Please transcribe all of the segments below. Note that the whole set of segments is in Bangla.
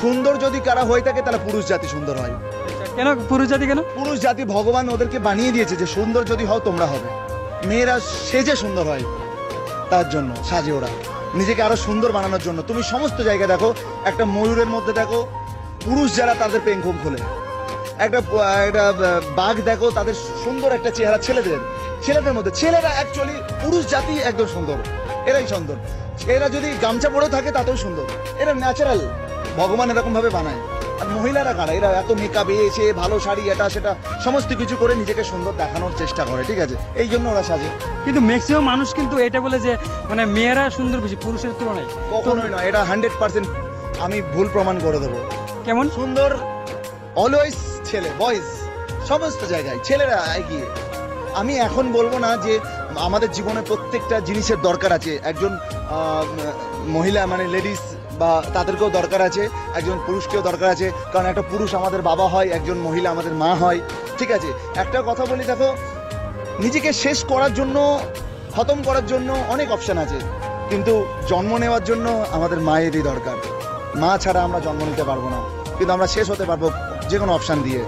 সুন্দর যদি কারা হয়ে থাকে তাহলে পুরুষ জাতি সুন্দর হয়। কেন পুরুষ জাতি কেন? পুরুষ জাতি ভগবান ওদেরকে বানিয়ে দিয়েছে যে সুন্দর যদি হও তোমরা হবে। মেয়েরা সেজে সুন্দর হয়, তার জন্য সাজে ওরা নিজেকে আরো সুন্দর বানানোর জন্য। তুমি সমস্ত জায়গায় দেখো, একটা ময়ূরের মধ্যে দেখো পুরুষ যারা তাদের পেংখম খোলে, একটা বাঘ দেখো তাদের সুন্দর একটা চেহারা, ছেলেদের মধ্যে ছেলেরা অ্যাকচুয়ালি পুরুষ জাতি একদম সুন্দর, এরাই সুন্দর। এরা যদি গামছা পরেও থাকে তাতেও সুন্দর, এরা ন্যাচারাল, ভগবান এরকম ভাবে বানায়। আর মহিলারা কারা, এরা এত মেকআপ এসে ভালো শাড়ি এটা সেটা সমস্ত কিছু করে নিজেকে সুন্দর দেখানোর চেষ্টা করে, ঠিক আছে, এই জন্য ওরা সাজে। কিন্তু ম্যাক্সিমাম মানুষ কিন্তু এটা বলে যে মানে মেয়েরা সুন্দর বেশি পুরুষের তুলনায়। কখনোই নয়, এটা 100% আমি ভুল প্রমাণ করে দেবো। কেমন? সুন্দর অলওয়েজ ছেলে, বয়েজ, সমস্ত জায়গায় ছেলেরা এগিয়ে। আমি এখন বলবো না যে আমাদের জীবনে প্রত্যেকটা জিনিসের দরকার আছে, একজন মহিলা মানে লেডিস বা তাদেরকেও দরকার আছে, একজন পুরুষকেও দরকার আছে, কারণ একটা পুরুষ আমাদের বাবা হয়, একজন মহিলা আমাদের মা হয়, ঠিক আছে। একটা কথা বলি দেখো, নিজেকে শেষ করার জন্য, খতম করার জন্য অনেক অপশান আছে, কিন্তু জন্ম নেওয়ার জন্য আমাদের মায়েরই দরকার। মা ছাড়া আমরা জন্ম নিতে পারবো না, কিন্তু আমরা শেষ হতে পারবো যে কোনো অপশান দিয়ে।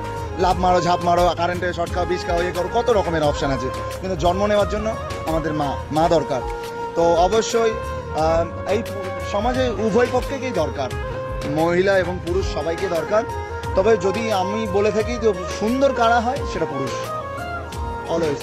লাভ মারো, ঝাঁপ মারো, কারেন্টে শর্ট খাও, বিষ খাও, ইয়ে করো, কত রকমের অপশান আছে, কিন্তু জন্ম নেওয়ার জন্য আমাদের মা দরকার। তো অবশ্যই এই সমাজে উভয় পক্ষকেই দরকার, মহিলা এবং পুরুষ সবাইকে দরকার। তবে যদি আমি বলে থাকি যে সুন্দর কারা হয়, সেটা পুরুষ অলওয়েজ।